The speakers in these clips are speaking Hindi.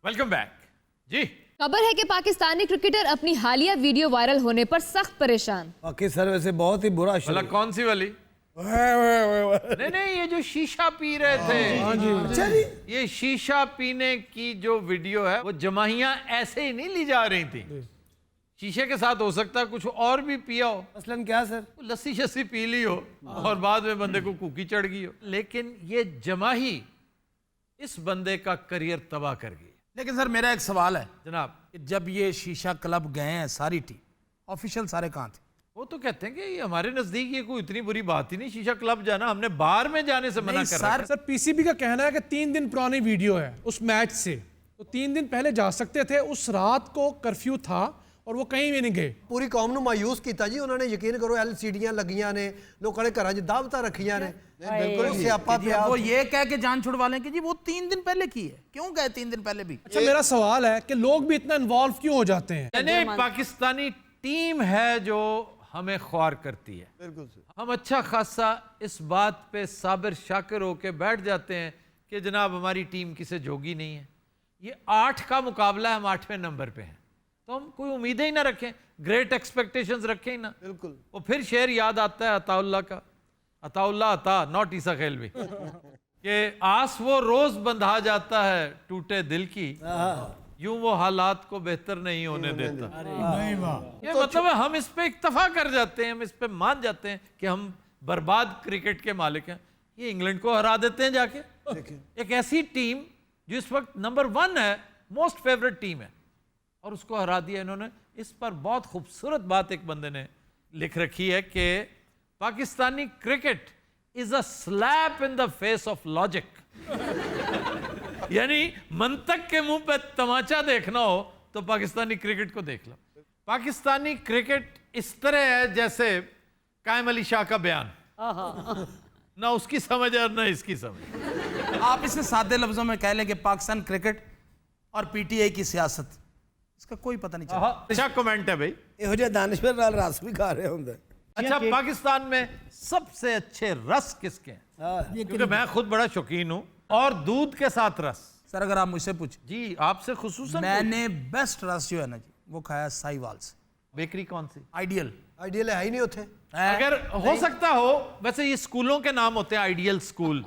वेलकम बैक जी। खबर है कि पाकिस्तानी क्रिकेटर अपनी हालिया वीडियो वायरल होने पर सख्त परेशान। बाकी सर वैसे बहुत ही बुरा मतलब कौन सी वाली? नहीं नहीं, ये जो शीशा पी रहे थे। अच्छा जी, ये शीशा पीने की जो वीडियो है वो जमाहियां ऐसे ही नहीं ली जा रही थी। शीशे के साथ हो सकता है कुछ और भी पिया हो, मसलन क्या सर? लस्सी शस्सी पी ली हो और बाद में बंदे को कुकी चढ़ गई हो, लेकिन ये जमाही इस बंदे का करियर तबाह कर गई। लेकिन सर मेरा एक सवाल है जनाब, कि जब ये शीशा क्लब गए हैं सारी टीम ऑफिशियल सारे कहाँ थे? वो तो कहते हैं कि ये हमारे नजदीक ये कोई इतनी बुरी बात ही नहीं, शीशा क्लब जाना, हमने बाहर में जाने से मना कर रहा है। सर पीसीबी का कहना है कि 3 दिन पुरानी वीडियो है उस मैच से, तो 3 दिन पहले जा सकते थे। उस रात को कर्फ्यू था और वो कहीं भी नहीं गए। पूरी कौम ਨੂੰ ਮਾਯੂਸ ਕੀਤਾ ਜੀ ਉਹਨਾਂ ਨੇ। ਯਕੀਨ ਕਰੋ LCDਆਂ ਲੱਗੀਆਂ ਨੇ, ਲੋਕਾਂ ਨੇ ਘਰਾਂ 'ਚ ਦਾਵਤਾਂ ਰੱਖੀਆਂ ਨੇ, ਬਿਲਕੁਲ सियापा जी, ਪਿਆ। वो ये कह के जान छुड़वा लें कि जी वो 3 दिन पहले की है, क्यों गए 3 दिन पहले भी? अच्छा मेरा सवाल है कि लोग भी इतना इन्वॉल्व क्यों हो जाते हैं? यानी पाकिस्तानी टीम है जो हमें ख्वार करती है। बिल्कुल सर। हम अच्छा खासा इस बात पे साबिर शाकिर होके बैठ जाते हैं कि जनाब हमारी टीम किसे जोगी नहीं है। ये 8 का मुकाबला है, हम 8वें नंबर पे हैं, तो हम कोई उम्मीदें ही ना रखें, ग्रेट एक्सपेक्टेशंस रखें ही ना। बिल्कुल। वो फिर शेर याद आता है अताउल्ला का, अताउल्ला अता नॉट ईसा खेलवी, कि आस वो रोज बंधा जाता है टूटे दिल की, यूं वो हालात को बेहतर नहीं होने देता। ये मतलब है हम इस पे इक्तफा कर जाते हैं, हम इस पे मान जाते हैं कि हम बर्बाद क्रिकेट के मालिक हैं। ये इंग्लैंड को हरा देते हैं जाके, एक ऐसी टीम जो इस वक्त नंबर 1 है, मोस्ट फेवरेट टीम है, और उसको हरा दिया इन्होंने। इस पर बहुत खूबसूरत बात एक बंदे ने लिख रखी है कि Pakistani cricket is a slap in the face of logic. यानी मंतक के मुंह पे तमाचा देखना हो तो पाकिस्तानी क्रिकेट को देख लो। पाकिस्तानी क्रिकेट इस तरह है जैसे कायम अली शाह का बयान, ना उसकी समझ है और ना इसकी समझ। आप इसे सादे लफ्जों में कह लें कि पाकिस्तान क्रिकेट और पीटीआई की सियासत, इसका कोई पता नहीं चला। अच्छा कमेंट है भाई। ਇਹੋ ਜਿਹੇ ਦਾਨਿਸ਼ਵਰ ਨਾਲ ਰਸ ਵੀ ਖਾ ਰਹੇ ਹੁੰਦੇ। अच्छा पाकिस्तान में सबसे अच्छे रस किसके हैं? क्योंकि मैं खुद बड़ा शौकीन हूं, और दूध के साथ रस। सर अगर आप मुझसे पूछें, जी आपसे खुसूसन मैंने बेस्ट रस जो है ना जी वो खाया साहिवाल से। बेकरी कौन सी? आइडियल। ਆਈਡੀਅਲ ਹੈ ਹੀ ਨਹੀਂ ਉੱਥੇ। अगर हो सकता हो, वैसे ये स्कूलों के नाम होते हैं, आइडियल स्कूल।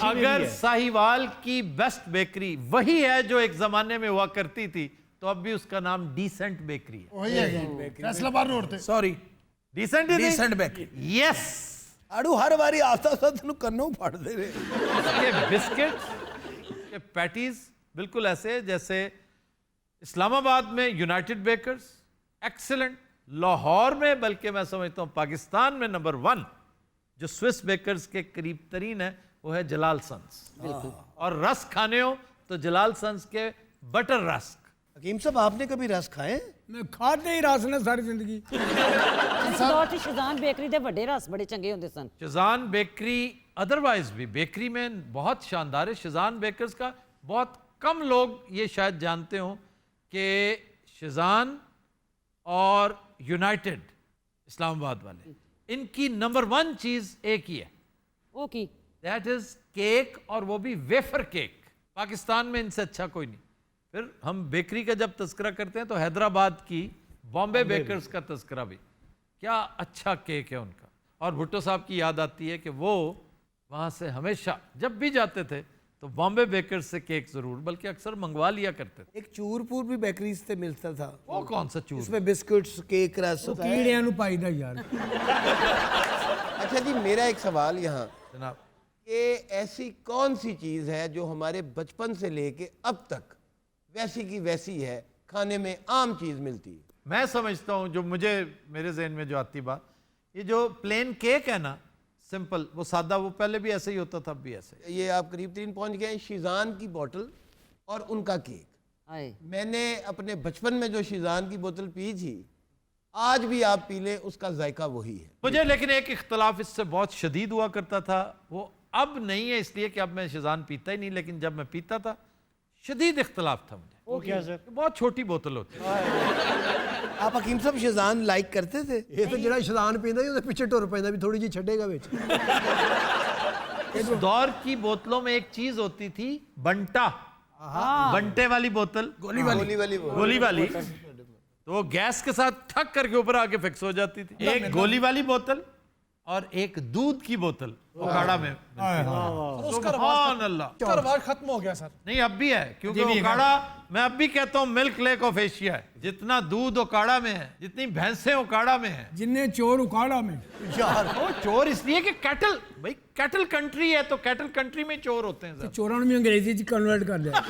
अगर साहिवाल की बेस्ट बेकरी वही है जो एक जमाने में हुआ करती थी, तो अब भी उसका नाम डिसेंट बेकरी है। Sorry, decent decent bakery. Yes. ਆੜੂ ਹਰ ਵਾਰੀ ਆਸਤਾ ਆਸਤਾ ਤੈਨੂੰ ਕੰਨੋਂ ਫੜਦੇ ਨੇ। के बिस्किट के पैटीज बिल्कुल ऐसे जैसे इस्लामाबाद में यूनाइटेड बेकर्स एक्सीलेंट, लाहौर में बल्कि मैं समझता हूं पाकिस्तान में नंबर 1 जो स्विस बेकर्स के करीब तरीन है वो है जलाल सन्स। और रस खाने हो तो जलाल सन्स के बटर रस्क। ਹਕੀਮ ਸਾਹਿਬ आपने कभी रस खाए? मैं खाते ही रस ने सारी जिंदगी। दौर च शजान बेकरी दे बड़े रस बड़े चंगे होंदे सन। शजान बेकरी अदरवाइज भी बेकरी में बहुत शानदार है। शजान बेकर्स का बहुत कम लोग ये शायद जानते हो कि शजान और यूनाइटेड इस्लामाबाद वाले, इनकी नंबर 1 चीज एक ही है, वो की दैट इज केक, और वो भी वेफर केक। पाकिस्तान में इनसे अच्छा कोई नहीं। फिर हम बेकरी का जब तस्करा करते हैं तो हैदराबाद की बॉम्बे बेकर्स का तस्करा भी, क्या अच्छा केक है उनका। और भुट्टो साहब की याद आती है कि वो वहाँ से हमेशा जब भी जाते थे तो बॉम्बे बेकर्स से केक जरूर, बल्कि अक्सर मंगवा लिया करते थे। एक चूरपुर भी बेकरी से मिलता था। वो कौन सा चूर? इसमें बिस्कुट्स, केक, रस होता है। कीड़ियां नु पाईदा यार। अच्छा जी, मेरा एक सवाल यहाँ जनाब, कि ऐसी कौन सी चीज़ है जो हमारे बचपन से लेके अब तक वैसी की वैसी है, खाने में आम चीज़ मिलती है? मैं समझता हूँ जो मुझे मेरे जहन में जो आती बात, ये जो प्लेन केक है ना, सिंपल, वो सादा, वो पहले भी ऐसे ही होता था, अब भी ऐसे। ये आप करीब तरीन पहुँच गए हैं। शीज़ान की बोतल और उनका केक। आए मैंने अपने बचपन में जो शीज़ान की बोतल पी थी, आज भी आप पी लें उसका जायका वही है। मुझे लेकिन एक इख्तलाफ इससे बहुत शदीद हुआ करता था, वो अब नहीं है, इसलिए कि अब मैं शिजान पीता ही नहीं, लेकिन जब मैं पीता था शदीद इख्तलाफ था मुझे। वो क्या सर? बहुत छोटी बोतल होती है। आप हकीम साहब शेजान लाइक करते थे? ਇਹ ਤਾਂ ਜਿਹੜਾ ਸ਼ੈਜ਼ਾਨ ਪੀਂਦਾ ਜੀ ਉਹਦੇ ਪਿੱਛੇ ਟੁਰ ਪੈਂਦਾ ਵੀ ਥੋੜੀ ਜਿਹੀ ਛੱਡੇਗਾ ਵਿੱਚ। इस दौर की बोतलों में एक चीज होती थी, बंटा। बंटे वाली बोतल, गोली वाली गोली वाली, तो वो गैस के साथ ठक करके ऊपर आके फिक्स हो जाती थी। एक गोली वाली बोतल और एक दूध की बोतल ओकाड़ा में। सुभान अल्लाह। उसका रवाज खत्म हो गया सर। नहीं अब भी है, क्योंकि ओकाड़ा मैं अब भी कहता हूँ मिल्क लेक ऑफ एशिया है। जितना दूध ओकाड़ा में है, जितनी भैंसें ओकाड़ा में है, जिन्ने चोर उकाड़ा में वो चोर इसलिए कि कैटल, भाई कैटल कंट्री है तो कैटल कंट्री में चोर होते हैं साहब। चोरन में अंग्रेजी च कन्वर्ट कर दिया।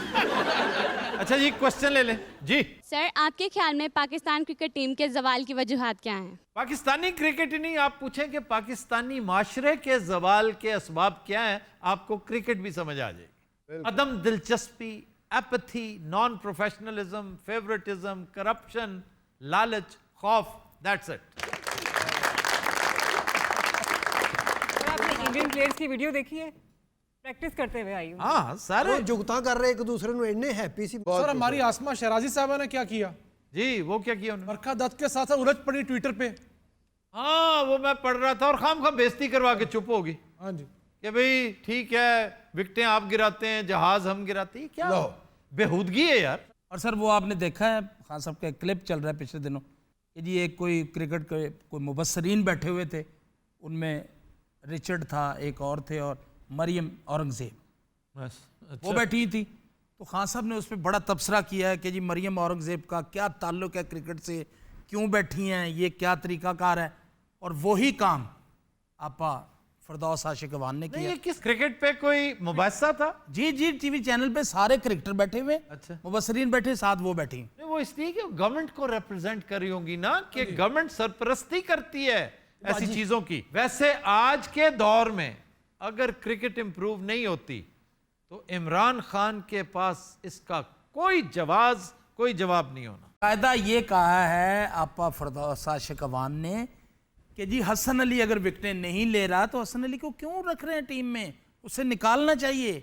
अच्छा जी, क्वेश्चन ले लें जी। सर, आपके ख्याल में पाकिस्तान क्रिकेट टीम के जवाल की वजूहात क्या हैं? पाकिस्तानी क्रिकेट ही नहीं, आप पूछें कि पाकिस्तानी माशरे के जवाल के असबाब क्या हैं, आपको क्रिकेट भी समझ आ जाएगी। अदम दिलचस्पी, apathy, non professionalism, favouritism, corruption, लालच, खौफ, दैट्स इट। आपने इंडियन प्लेयर्स की वीडियो देखी है प्रैक्टिस करते हुए आई? हाँ सारे जुगता कर रहे एक दूसरे ਨੂੰ ਇੰਨੇ हैप्पी सी। सर हमारी आसमा शराजी साहबा ने क्या किया? जी, वो क्या किया उन्होंने? बरखा दत्त के साथ उलझ पड़ी ट्विटर पे। हाँ वो मैं पढ़ रहा था और खाम बेइज्जती करवा के चुप होगी हाँ जी। कि भाई ठीक है, विकेटें आप गिराते हैं, जहाज हम गिराते हैं, क्या बेहूदगी है यार। और सर वो आपने देखा है, खान साहब का क्लिप चल रहा है पिछले दिनों कि जी एक कोई क्रिकेट के कोई मुबस्सरीन बैठे हुए थे, उनमें रिचर्ड था, एक और थे, और मरियम औरंगजेब बस वो बैठी थी। तो खान साहब ने उस पर बड़ा तबसरा किया है कि जी मरियम औरंगजेब का क्या ताल्लुक है क्रिकेट से, क्यों बैठी हैं, ये क्या तरीकाकार है। और वही काम आपा फरदौस आशिक अवान ने नहीं, किया। ये किस क्रिकेट पे कोई मुबासा था? जी जी, टीवी चैनल पे सारे क्रिकेटर बैठे हुए, अच्छा। मुबस्सरीन बैठे, साथ वो बैठी। नहीं, वो इसलिए कि गवर्नमेंट को रिप्रेजेंट कर रही होंगी ना, कि गवर्नमेंट सरपरस्ती करती है ऐसी चीजों की। वैसे आज के दौर में अगर क्रिकेट इंप्रूव नहीं होती तो इमरान खान के पास इसका कोई जवाब नहीं होना। कायदा ये कहा है आपा फरदौस आशिक अवान ने कि जी हसन अली अगर विकेटें नहीं ले रहा तो हसन अली को क्यों रख रहे हैं टीम में, उसे निकालना चाहिए।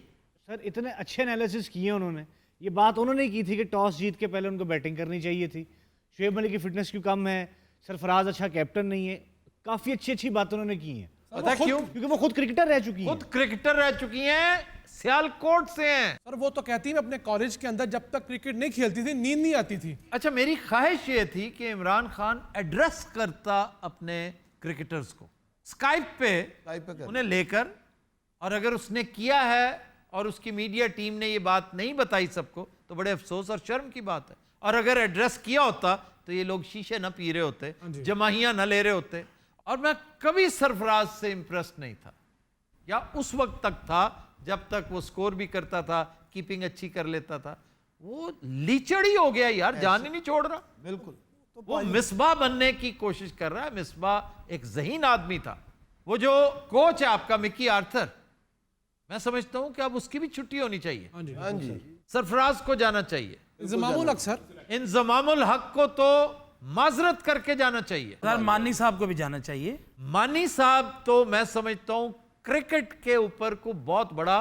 सर इतने अच्छे एनालिसिस किए उन्होंने, ये बात उन्होंने की थी कि टॉस जीत के पहले उनको बैटिंग करनी चाहिए थी, शुएब मलिक की फिटनेस क्यों कम है, सरफराज अच्छा कैप्टन नहीं है, काफी अच्छी बात उन्होंने की है। पता क्यों? क्योंकि वो खुद क्रिकेटर रह चुकी हैं। खुद क्रिकेटर रह चुकी हैं, सियालकोट से हैं। सर वो तो कहती है अपने कॉलेज के अंदर जब तक क्रिकेट नहीं खेलती थी नींद नहीं आती थी। अच्छा, मेरी ख्वाहिश ये थी कि इमरान खान एड्रेस करता अपने क्रिकेटर्स को स्काइप पे उन्हें लेकर, और अगर उसने किया है और उसकी मीडिया टीम ने ये बात नहीं बताई सबको तो बड़े अफसोस और शर्म की बात है। और अगर एड्रेस किया होता तो ये लोग शीशे ना पी रहे होते, जमाहियां ना ले रहे होते। और मैं कभी सरफराज से इंप्रेस नहीं था, या उस वक्त तक था जब तक वो स्कोर भी करता था, कीपिंग अच्छी कर लेता था। वो लीचड़ ही हो गया यार, जान ही नहीं छोड़ रहा। बिल्कुल। तो वो मिसबा बनने की कोशिश कर रहा है। मिसबा एक ज़हीन आदमी था। वो जो कोच है आपका मिकी आर्थर, मैं समझता हूं कि अब उसकी भी छुट्टी होनी चाहिए। हाँ जी, सरफराज को जाना चाहिए। इंजमामुल हक सर, इंजमामुल हक को तो माजरत करके जाना चाहिए। सर मानी साहब को भी जाना चाहिए। मानी साहब तो मैं समझता हूं क्रिकेट के ऊपर को बहुत बड़ा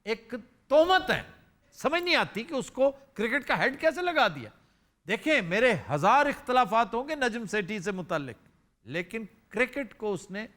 एक तोहमत है। समझ नहीं आती कि उसको क्रिकेट का हेड कैसे लगा दिया। देखें, मेरे 1000 इख्तलाफात होंगे नजम सेठी से मुताल्लिक, लेकिन क्रिकेट को उसने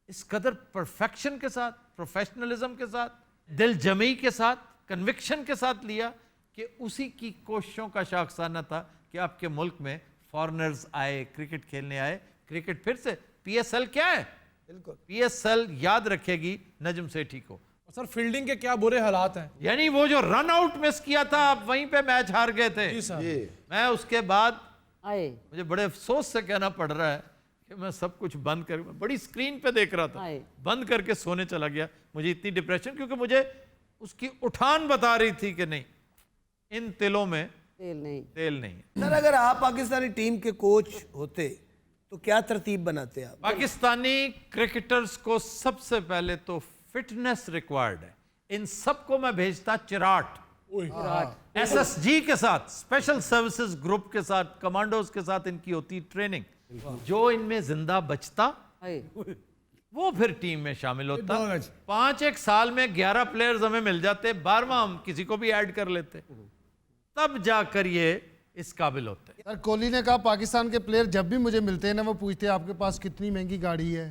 इस कदर परफेक्शन के साथ, प्रोफेशनलिज्म के साथ, दिल जमी के साथ, कन्विक्शन के साथ लिया कि उसी की कोशिशों का शाखसाना था कि आपके मुल्क में फॉरेनर्स आए, क्रिकेट खेलने आए। क्रिकेट फिर से पीएसएल क्या है? बिल्कुल। पीएसएल याद रखेगी नजम सेठी को। सर फील्डिंग के क्या बुरे हालात हैं। यानी वो जो रन आउट मिस किया था, आप वहीं पे मैच हार गए थे। जी सर। मैं उसके बाद आए मुझे बड़े अफसोस से कहना पड़ रहा है कि मैं सब कुछ बंद कर, बड़ी स्क्रीन पे देख रहा था, बंद करके सोने चला गया। मुझे इतनी डिप्रेशन, क्योंकि मुझे उसकी उठान बता रही थी कि नहीं, इन तिलों में तेल नहीं है। सर अगर आप पाकिस्तानी टीम के कोच होते तो क्या तरतीब बनाते आप? पाकिस्तानी क्रिकेटर्स को सबसे पहले तो फिटनेस रिक्वायर्ड है। इन सबको मैं भेजता चिराट, एसएसजी के साथ, स्पेशल सर्विसेज ग्रुप के साथ, कमांडोज के साथ इनकी होती ट्रेनिंग। जो इनमें जिंदा बचता वो फिर टीम में शामिल होता। 5-1 साल में 11 प्लेयर्स हमें मिल जाते, 12वां हम किसी को भी ऐड कर लेते, तब जाकर ये इस काबिल होते। सर कोहली ने कहा पाकिस्तान के प्लेयर जब भी मुझे मिलते हैं ना, वो पूछते हैं आपके पास कितनी महंगी गाड़ी है,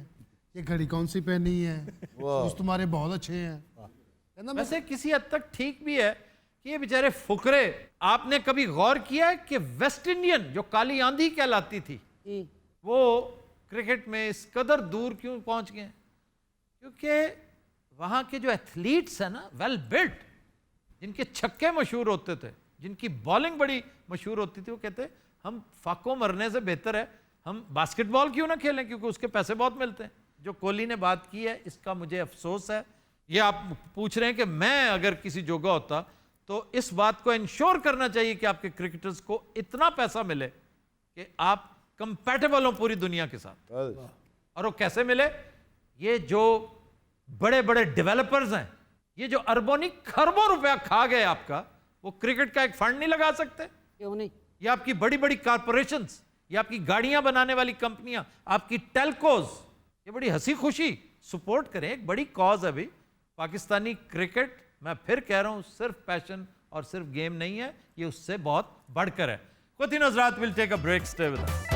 ये घड़ी कौन सी पहनी है, शूज तुम्हारे बहुत अच्छे हैं। वैसे किसी हद तक ठीक भी है कि ये बेचारे फुकरे, आपने कभी गौर किया है कि वेस्ट इंडियन जो काली आंधी कहलाती थी वो क्रिकेट में इस कदर दूर क्यों पहुंच गए? क्योंकि वहां के जो एथलीट्स हैं ना, वेल बिल्ट, जिनके छक्के मशहूर होते थे, जिनकी बॉलिंग बड़ी मशहूर होती थी, वो कहते हम फाको मरने से बेहतर है हम बास्केटबॉल क्यों ना खेलें, क्योंकि उसके पैसे बहुत मिलते हैं। जो कोहली ने बात की है इसका मुझे अफसोस है। ये आप पूछ रहे हैं कि मैं अगर किसी जगह होता तो इस बात को इंश्योर करना चाहिए कि आपके क्रिकेटर्स को इतना पैसा मिले कि आप कंपैटिबल हो पूरी दुनिया के साथ। और वो कैसे मिले? ये जो बड़े बड़े डेवलपर्स हैं, ये जो अरबों नहीं खरबों रुपया खा गए आपका, वो क्रिकेट का एक फंड नहीं लगा सकते? क्यों नहीं? ये आपकी बड़ी बड़ी कॉर्पोरेशंस, ये आपकी गाड़ियां बनाने वाली कंपनियां, आपकी टेलकोज, ये बड़ी हंसी खुशी सपोर्ट करें। एक बड़ी कॉज है भाई पाकिस्तानी क्रिकेट। मैं फिर कह रहा हूं सिर्फ पैशन और सिर्फ गेम नहीं है, ये उससे बहुत बढ़कर है। कुछ हज़रात will take a break, stay with us.